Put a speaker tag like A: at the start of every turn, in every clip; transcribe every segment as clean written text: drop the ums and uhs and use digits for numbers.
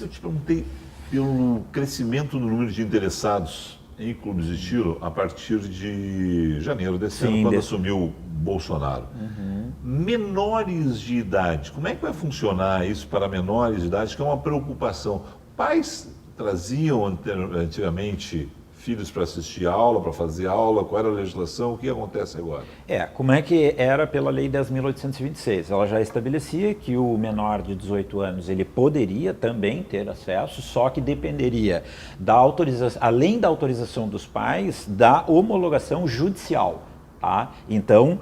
A: Eu te perguntei pelo crescimento no número de interessados em clubes de tiro a partir de janeiro desse ano, quando assumiu Bolsonaro. Menores de idade, como é que vai funcionar isso para menores de idade, que é uma preocupação? Pais traziam antigamente filhos para assistir aula, para fazer aula, qual era a legislação, o que acontece agora?
B: Como é que era pela Lei 10.826? Ela já estabelecia que o menor de 18 anos ele poderia também ter acesso, só que dependeria da autorização, além da autorização dos pais, da homologação judicial. Tá? Então,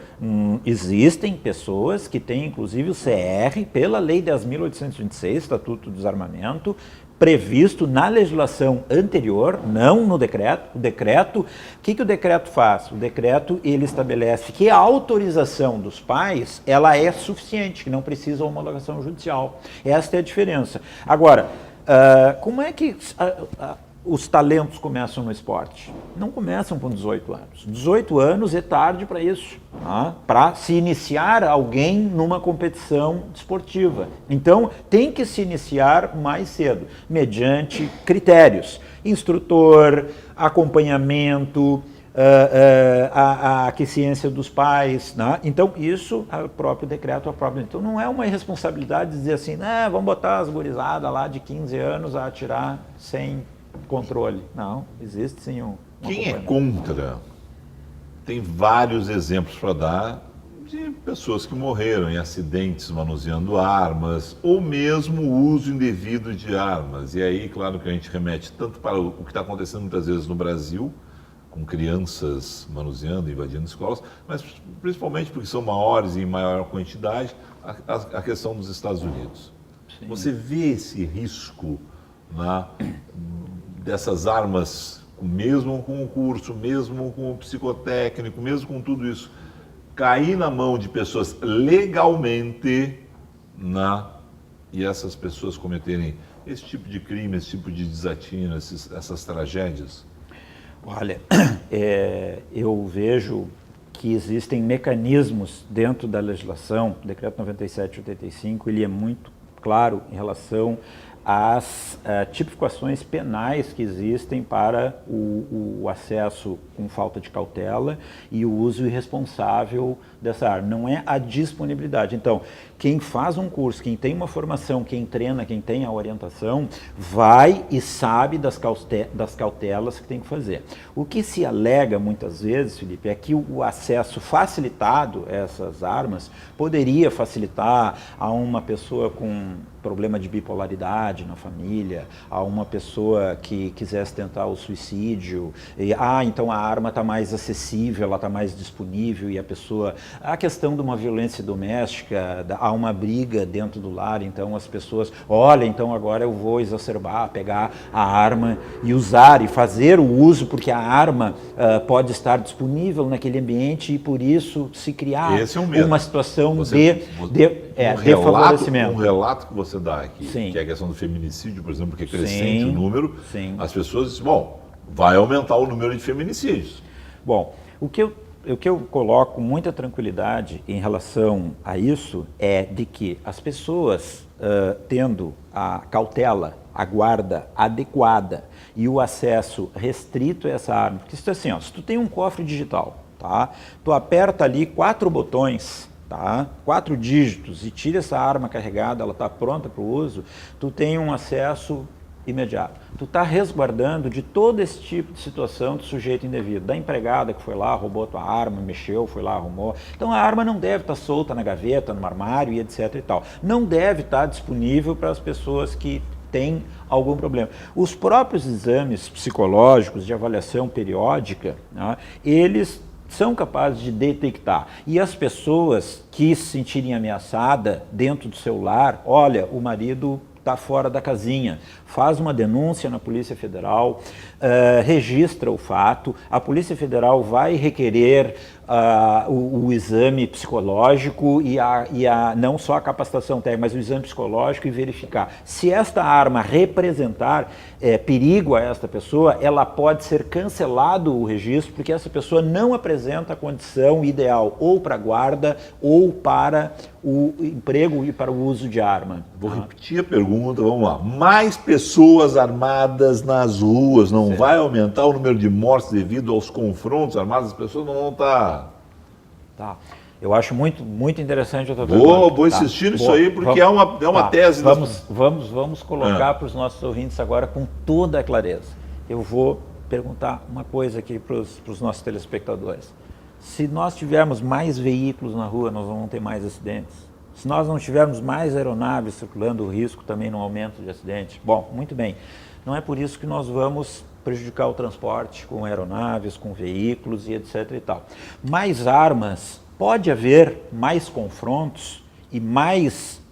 B: existem pessoas que têm inclusive o CR pela Lei 10.826, Estatuto do Desarmamento, previsto na legislação anterior, não no decreto. O que o decreto faz? O decreto ele estabelece que a autorização dos pais ela é suficiente, que não precisa homologação judicial. Esta é a diferença. Agora, como é que os talentos começam no esporte? Não começam com 18 anos. 18 anos é tarde para isso, tá? Para se iniciar alguém numa competição esportiva. Então, tem que se iniciar mais cedo, mediante critérios. Instrutor, acompanhamento, a aquiescência dos pais, né? Então isso o próprio decreto aprova. Então não é uma irresponsabilidade dizer assim, vamos botar as gurizadas lá de 15 anos a atirar sem controle. Não, existe sim um
A: Quem é contra? Tem vários exemplos para dar de pessoas que morreram em acidentes manuseando armas ou mesmo o uso indevido de armas. E aí, claro que a gente remete tanto para o que está acontecendo muitas vezes no Brasil, com crianças manuseando, invadindo escolas, mas principalmente porque são maiores e em maior quantidade, a questão dos Estados Unidos. Sim. Você vê esse risco dessas armas, mesmo com o curso, mesmo com o psicotécnico, mesmo com tudo isso, cair na mão de pessoas legalmente e essas pessoas cometerem esse tipo de crime, esse tipo de desatino, essas tragédias?
B: Olha, eu vejo que existem mecanismos dentro da legislação, o decreto 97/85, ele é muito claro em relação às tipificações penais que existem para o acesso com falta de cautela e o uso irresponsável dessa arma. Não é a disponibilidade. Então, quem faz um curso, quem tem uma formação, quem treina, quem tem a orientação, vai e sabe das cautelas que tem que fazer. O que se alega muitas vezes, Felipe, é que o acesso facilitado a essas armas poderia facilitar a uma pessoa com problema de bipolaridade na família, a uma pessoa que quisesse tentar o suicídio, então a arma está mais acessível, ela está mais disponível e a pessoa... A questão de uma violência doméstica, há uma briga dentro do lar, então as pessoas, olha, então agora eu vou exacerbar, pegar a arma e usar e fazer o uso, porque a arma pode estar disponível naquele ambiente e por isso se criar uma situação de favorecimento.
A: Um relato que você dá aqui, que é a questão do feminicídio, por exemplo, que é crescente o número, as pessoas dizem, bom, vai aumentar o número de feminicídios.
B: Bom, o que eu coloco com muita tranquilidade em relação a isso é de que as pessoas tendo a cautela, a guarda adequada e o acesso restrito a essa arma, porque isso é assim, se tu tem um cofre digital, tá? Tu aperta ali 4 botões, tá? 4 dígitos e tira essa arma carregada, ela está pronta para o uso, tu tem um acesso imediato. Tu está resguardando de todo esse tipo de situação de sujeito indevido, da empregada que foi lá, roubou tua arma, mexeu, foi lá, arrumou. Então a arma não deve estar solta na gaveta, no armário e etc e tal. Não deve estar disponível para as pessoas que têm algum problema. Os próprios exames psicológicos de avaliação periódica, eles são capazes de detectar. E as pessoas que se sentirem ameaçadas dentro do seu lar, olha, o marido está fora da casinha, faz uma denúncia na Polícia Federal, registra o fato, a Polícia Federal vai requerer o exame psicológico e não só a capacitação técnica, mas o exame psicológico e verificar. Se esta arma representar perigo a esta pessoa, ela pode ser cancelado o registro, porque essa pessoa não apresenta a condição ideal ou para guarda ou para o emprego e para o uso de arma.
A: Vou repetir a pergunta, vamos lá. Mais pessoas armadas nas ruas, não vai aumentar o número de mortes devido aos confrontos armados? As pessoas não vão estar...
B: Tá. Eu acho muito, muito interessante a tua pergunta.
A: Vou insistir nisso aí, porque é uma tese...
B: Vamos colocar para os nossos ouvintes agora com toda a clareza. Eu vou perguntar uma coisa aqui para os nossos telespectadores. Se nós tivermos mais veículos na rua, nós vamos ter mais acidentes. Se nós não tivermos mais aeronaves circulando, o risco também não aumenta de acidentes. Bom, muito bem. Não é por isso que nós vamos prejudicar o transporte com aeronaves, com veículos e etc. e tal. Mais armas, pode haver mais confrontos e mais,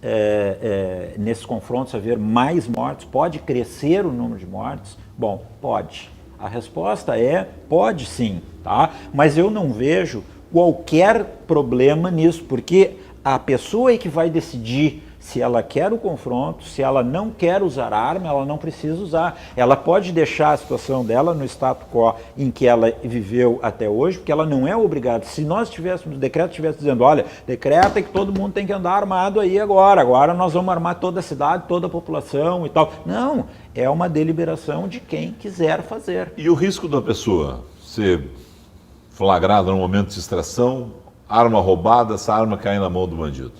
B: nesses confrontos haver mais mortes, pode crescer o número de mortes? Bom, pode. A resposta é, pode sim, tá? Mas eu não vejo qualquer problema nisso, porque a pessoa é que vai decidir se ela quer o confronto, se ela não quer usar arma, ela não precisa usar. Ela pode deixar a situação dela no status quo em que ela viveu até hoje, porque ela não é obrigada. Se nós tivéssemos, o decreto estivesse dizendo, olha, decreta que todo mundo tem que andar armado aí agora nós vamos armar toda a cidade, toda a população e tal. Não, é uma deliberação de quem quiser fazer.
A: E o risco da pessoa ser flagrada no momento de distração, arma roubada, essa arma cair na mão do bandido?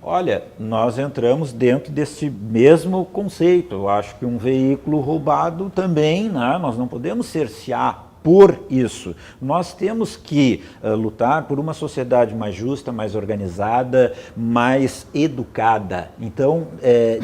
B: Olha, nós entramos dentro desse mesmo conceito. Eu acho que um veículo roubado também, né? Nós não podemos cercear por isso. Nós temos que lutar por uma sociedade mais justa, mais organizada, mais educada. Então,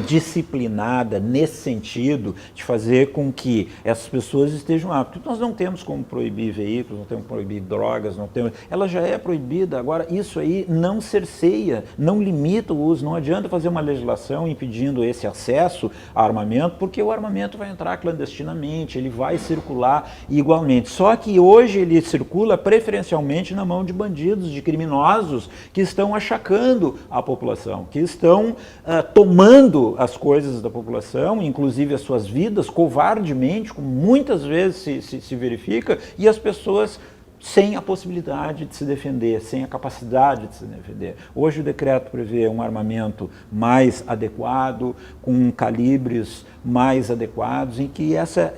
B: disciplinada nesse sentido de fazer com que essas pessoas estejam aptas. Nós não temos como proibir veículos, não temos como proibir drogas, não temos... Ela já é proibida. Agora, isso aí não cerceia, não limita o uso. Não adianta fazer uma legislação impedindo esse acesso a armamento, porque o armamento vai entrar clandestinamente, ele vai circular igualmente. Só que hoje ele circula preferencialmente na mão de bandidos, de criminosos que estão achacando a população, que estão tomando as coisas da população, inclusive as suas vidas, covardemente, como muitas vezes se verifica, e as pessoas sem a possibilidade de se defender, sem a capacidade de se defender. Hoje o decreto prevê um armamento mais adequado, com calibres mais adequados, em que essa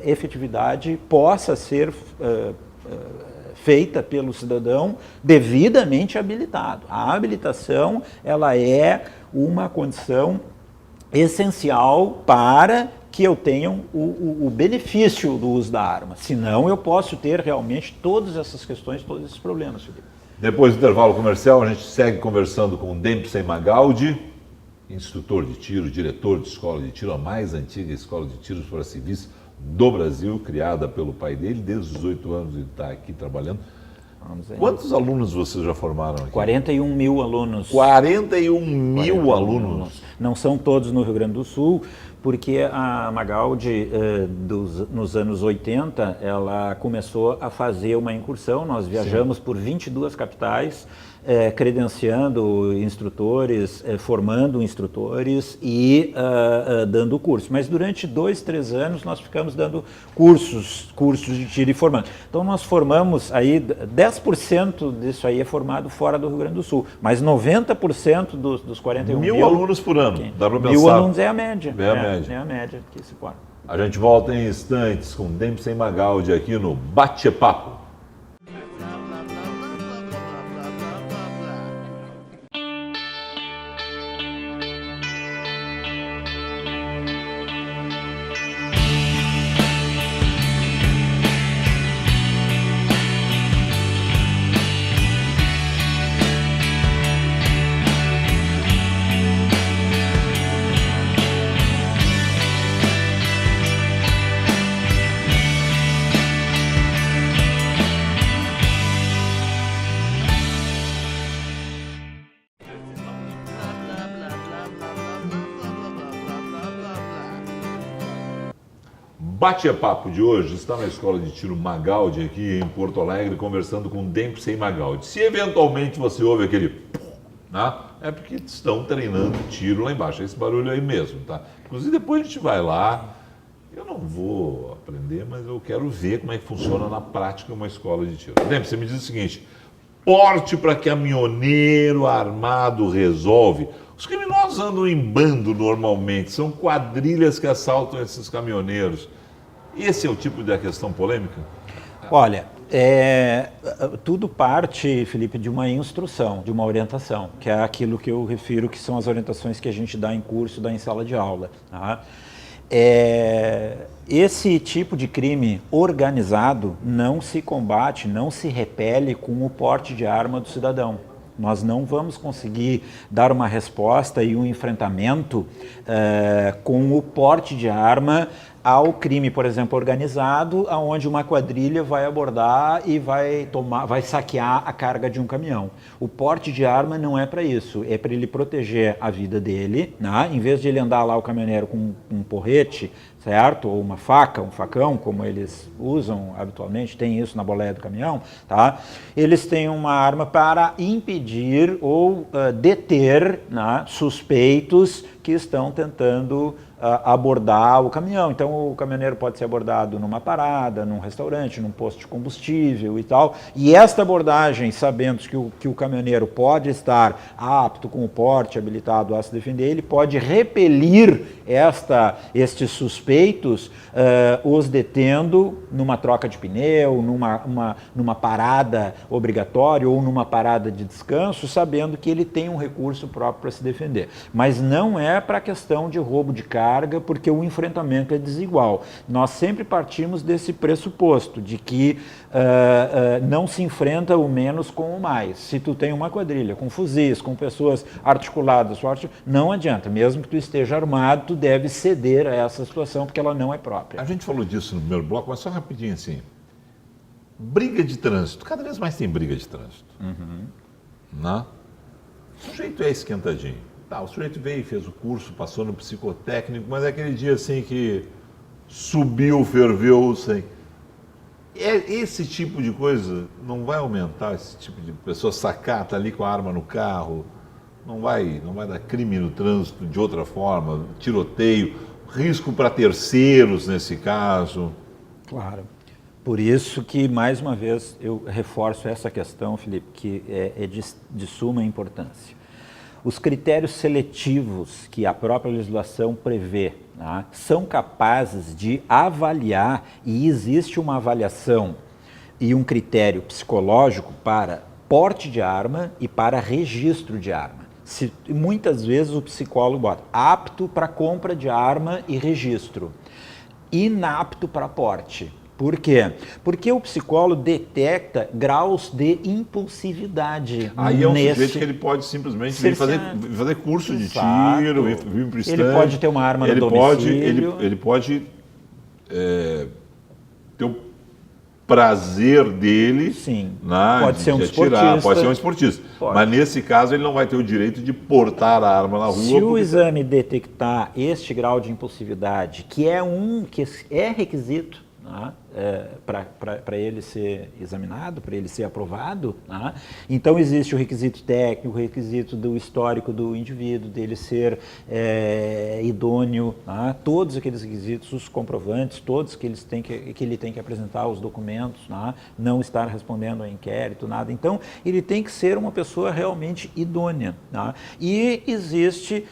B: efetividade possa ser feita pelo cidadão devidamente habilitado. A habilitação, ela é uma condição essencial para que eu tenha o benefício do uso da arma. Senão eu posso ter realmente todas essas questões, todos esses problemas, Felipe.
A: Depois do intervalo comercial, a gente segue conversando com o Dempsey Magaldi, instrutor de tiro, diretor de escola de tiro, a mais antiga escola de tiros para civis do Brasil, criada pelo pai dele, desde os 18 anos ele está aqui trabalhando. Quantos alunos vocês já formaram aqui?
B: 41 mil alunos.
A: 41 mil alunos?
B: Não são todos no Rio Grande do Sul, porque a Magaldi, nos anos 80, ela começou a fazer uma incursão. Nós viajamos por 22 capitais, credenciando instrutores, formando instrutores e dando curso. Mas durante 2, 3 anos nós ficamos dando cursos de tiro e formando. Então nós formamos aí, 10% disso aí é formado fora do Rio Grande do Sul, mas 90% dos 41 mil
A: alunos por ano, dá para pensar.
B: 1000 alunos é a média.
A: É
B: a média que se forma.
A: A gente volta em instantes com Dempsey Magaldi aqui no Bate-Papo. Bate-Papo de hoje está na Escola de Tiro Magaldi, aqui em Porto Alegre, conversando com Dempsey Magaldi. Se eventualmente você ouve aquele... né, é porque estão treinando tiro lá embaixo, é esse barulho aí mesmo, tá? Inclusive depois a gente vai lá, eu não vou aprender, mas eu quero ver como é que funciona na prática uma escola de tiro. Dempsey, me diz o seguinte, porte para caminhoneiro armado resolve. Os criminosos andam em bando normalmente, são quadrilhas que assaltam esses caminhoneiros. Esse é o tipo de questão polêmica?
B: Olha, tudo parte, Felipe, de uma instrução, de uma orientação, que é aquilo que eu refiro que são as orientações que a gente dá em curso, dá em sala de aula. Tá? Esse tipo de crime organizado não se combate, não se repele com o porte de arma do cidadão. Nós não vamos conseguir dar uma resposta e um enfrentamento com o porte de arma ao crime, por exemplo, organizado, onde uma quadrilha vai abordar e vai saquear a carga de um caminhão. O porte de arma não é para isso, é para ele proteger a vida dele, né? Em vez de ele andar lá o caminhoneiro com um porrete, certo? Ou uma faca, um facão, como eles usam habitualmente, tem isso na boleia do caminhão, tá? Eles têm uma arma para impedir ou deter, né, suspeitos que estão tentando abordar o caminhão. Então o caminhoneiro pode ser abordado numa parada, num restaurante, num posto de combustível e tal. E esta abordagem, sabendo que o caminhoneiro pode estar apto com o porte habilitado a se defender, ele pode repelir estes suspeitos, os detendo numa troca de pneu, numa parada obrigatória ou numa parada de descanso, sabendo que ele tem um recurso próprio para se defender. Mas não é para a questão de roubo de carga, porque o enfrentamento é desigual. Nós sempre partimos desse pressuposto de que não se enfrenta o menos com o mais. Se tu tem uma quadrilha com fuzis, com pessoas articuladas, não adianta. Mesmo que tu esteja armado, tu deve ceder a essa situação, porque ela não é própria.
A: A gente falou disso no primeiro bloco, mas só rapidinho assim. Briga de trânsito. Cada vez mais tem briga de trânsito. Né? O sujeito é esquentadinho. Tá, o sujeito veio, fez o curso, passou no psicotécnico, mas é aquele dia assim que subiu, ferveu o sangue. Esse tipo de coisa não vai aumentar, esse tipo de pessoa sacata ali com a arma no carro, não vai dar crime no trânsito de outra forma, tiroteio, risco para terceiros nesse caso.
B: Claro. Por isso que, mais uma vez, eu reforço essa questão, Felipe, que é de suma importância. Os critérios seletivos que a própria legislação prevê, né, são capazes de avaliar, e existe uma avaliação e um critério psicológico para porte de arma e para registro de arma. Muitas vezes o psicólogo bota apto para compra de arma e registro, inapto para porte. Por quê? Porque o psicólogo detecta graus de impulsividade.
A: Aí é um sujeito que ele pode simplesmente vir fazer curso de tiro, vir para o estande.
B: Ele pode ter uma arma no domicílio.
A: Ele pode ter o prazer dele.
B: Sim.
A: Pode ser um esportista. Pode ser um esportista. Pode. Mas nesse caso ele não vai ter o direito de portar a arma na rua.
B: Se o exame detectar este grau de impulsividade, que é requisito, para ele ser examinado, para ele ser aprovado, então existe o requisito técnico, o requisito do histórico do indivíduo, dele ser idôneo, todos aqueles requisitos, os comprovantes, todos que ele tem que apresentar, os documentos, não estar respondendo a inquérito, nada. Então ele tem que ser uma pessoa realmente idônea. E existe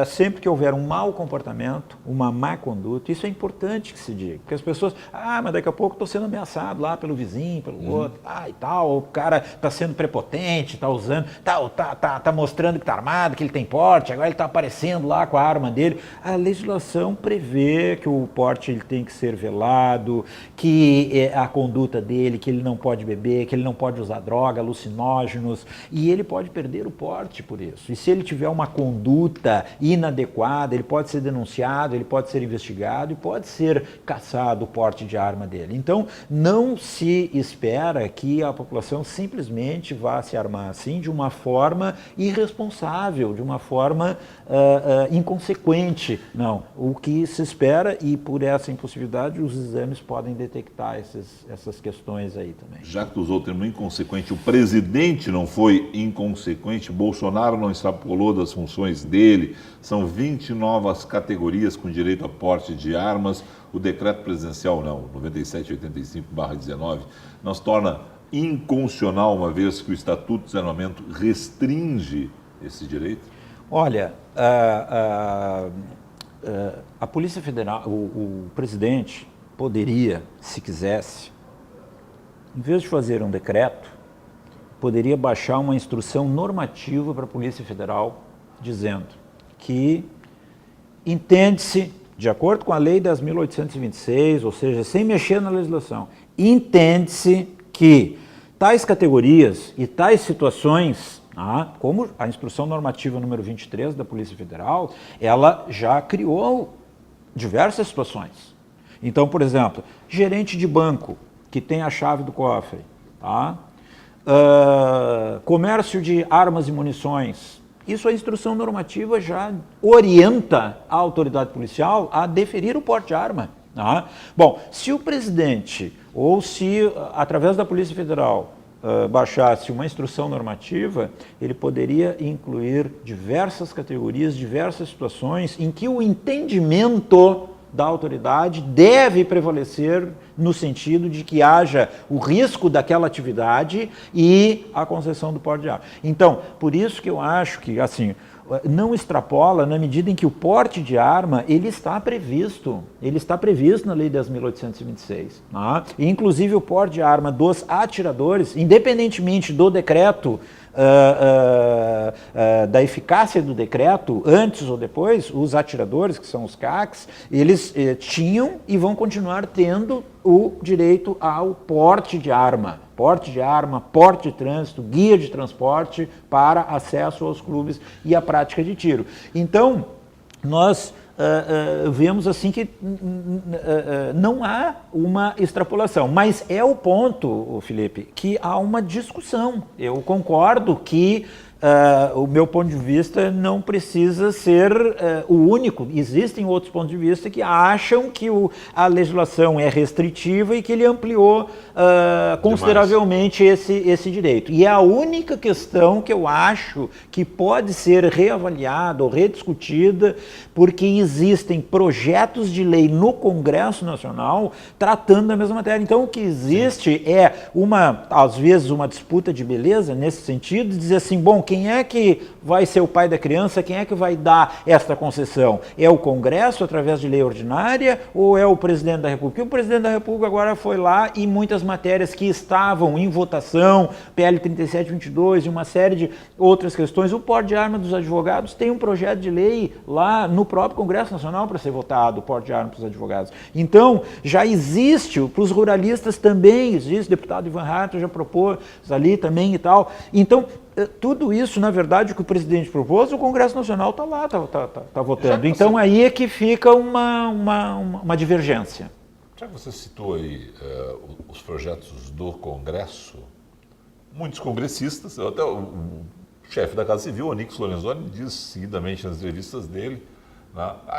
B: sempre que houver um mau comportamento, uma má conduta, isso é importante que se diga, porque as pessoas, mas daqui a pouco estou sendo ameaçado lá pelo vizinho, pelo outro, e tal, o cara está sendo prepotente, está usando, tá mostrando que está armado, que ele tem porte, agora ele está aparecendo lá com a arma dele. A legislação prevê que o porte ele tem que ser velado, que a conduta dele, que ele não pode beber, que ele não pode usar droga, alucinógenos, e ele pode perder o porte por isso. E se ele tiver uma conduta inadequada, ele pode ser denunciado, ele pode ser investigado e pode ser cassado o porte de arma dele. Então, não se espera que a população simplesmente vá se armar assim de uma forma irresponsável, de uma forma inconsequente. Não. O que se espera, e por essa impossibilidade, os exames podem detectar essas questões aí também.
A: Já que tu usou o termo inconsequente, o presidente não foi inconsequente, Bolsonaro não extrapolou das funções dele, são 20 novas categorias com direito a porte de armas, o decreto presidencial não, 9785/19, nos torna inconstitucional, uma vez que o Estatuto de Desarmamento restringe esse direito?
B: Olha, a Polícia Federal, o presidente poderia, se quisesse, em vez de fazer um decreto, poderia baixar uma instrução normativa para a Polícia Federal dizendo que entende-se, de acordo com a Lei 10.826, ou seja, sem mexer na legislação, entende-se que tais categorias e tais situações, como a instrução normativa número 23 da Polícia Federal, ela já criou diversas situações. Então, por exemplo, gerente de banco que tem a chave do cofre, comércio de armas e munições, isso a instrução normativa já orienta a autoridade policial a deferir o porte de arma. Bom, se o presidente ou se através da Polícia Federal baixasse uma instrução normativa, ele poderia incluir diversas categorias, diversas situações em que o entendimento da autoridade deve prevalecer no sentido de que haja o risco daquela atividade e a concessão do porte de arma. Então, por isso que eu acho que, assim, não extrapola na medida em que o porte de arma, ele está previsto na Lei 10.826. E, inclusive, o porte de arma dos atiradores, independentemente do decreto, da eficácia do decreto, antes ou depois, os atiradores, que são os CACs, eles tinham e vão continuar tendo o direito ao porte de arma, porte de trânsito, guia de transporte para acesso aos clubes e a prática de tiro. Então, nós vemos assim que não há uma extrapolação, mas é o ponto, Felipe, que há uma discussão. Eu concordo que o meu ponto de vista não precisa ser o único. Existem outros pontos de vista que acham que a legislação é restritiva e que ele ampliou consideravelmente esse direito. E é a única questão que eu acho que pode ser reavaliada ou rediscutida, porque existem projetos de lei no Congresso Nacional tratando da mesma matéria. Então, o que existe é às vezes, uma disputa de beleza nesse sentido, de dizer assim, bom, quem é que vai ser o pai da criança, quem é que vai dar esta concessão? É o Congresso, através de lei ordinária, ou é o presidente da República? E o presidente da República agora foi lá e muitas matérias que estavam em votação, PL 3722 e uma série de outras questões, o porte de arma dos advogados tem um projeto de lei lá no próprio Congresso Nacional para ser votado, o porte de arma para os advogados. Então, já existe, para os ruralistas também existe, o deputado Ivan Hartl já propôs ali também e tal. Então, tudo isso, na verdade, o que o presidente propôs, o Congresso Nacional está lá, está votando. Então, aí é que fica uma divergência.
A: Já que você citou aí os projetos do Congresso, muitos congressistas, até o chefe da Casa Civil, Onyx Lorenzoni, diz seguidamente nas entrevistas dele,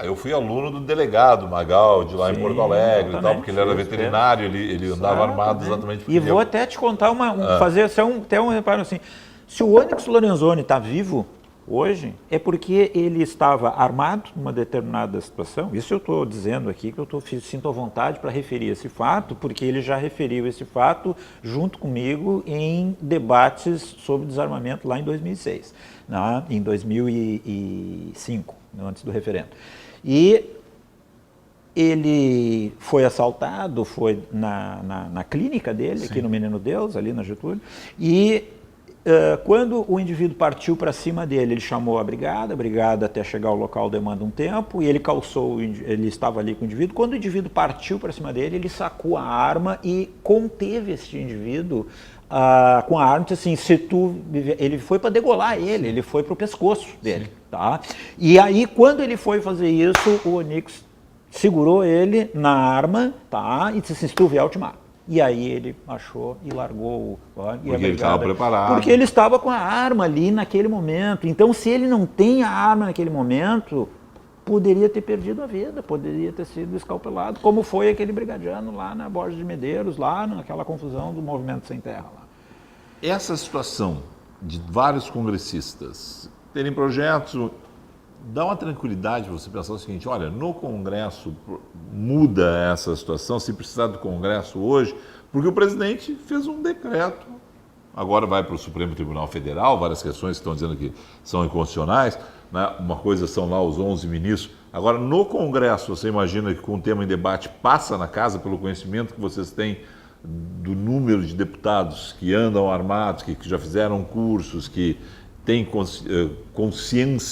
A: eu fui aluno do delegado Magal, de lá em Porto Alegre e tal, porque ele era veterinário, ele andava armado exatamente porque...
B: E vou até te contar, fazer até um reparo assim, se o Onyx Lorenzoni está vivo hoje, é porque ele estava armado numa determinada situação. Isso eu estou dizendo aqui, que eu sinto à vontade para referir esse fato, porque ele já referiu esse fato junto comigo em debates sobre desarmamento lá em 2006, em 2005, antes do referendo. E ele foi assaltado, foi na clínica dele, sim, aqui no Menino Deus, ali na Getúlio, e quando o indivíduo partiu para cima dele, ele chamou a brigada até chegar ao local demanda um tempo, e ele ele estava ali com o indivíduo. Quando o indivíduo partiu para cima dele, ele sacou a arma e conteve esse indivíduo com a arma, assim, ele foi para degolar ele foi para o pescoço dele. Tá? E aí, quando ele foi fazer isso, o Onyx segurou ele na arma, tá? E disse assim, se tu vier, eu te mato. E aí ele achou e largou
A: porque ele estava preparado.
B: Porque ele estava com a arma ali naquele momento. Então, se ele não tem a arma naquele momento, poderia ter perdido a vida, poderia ter sido escalpelado, como foi aquele brigadiano lá na Borges de Medeiros, lá naquela confusão do Movimento Sem Terra. Lá.
A: Essa situação de vários congressistas terem projetos dá uma tranquilidade você pensar o seguinte, olha, no Congresso muda essa situação, se precisar do Congresso hoje, porque o presidente fez um decreto, agora vai para o Supremo Tribunal Federal, várias questões que estão dizendo que são inconstitucionais, né? Uma coisa são lá os 11 ministros, agora no Congresso você imagina que com o tema em debate passa na casa, pelo conhecimento que vocês têm do número de deputados que andam armados, que já fizeram cursos, que têm consciência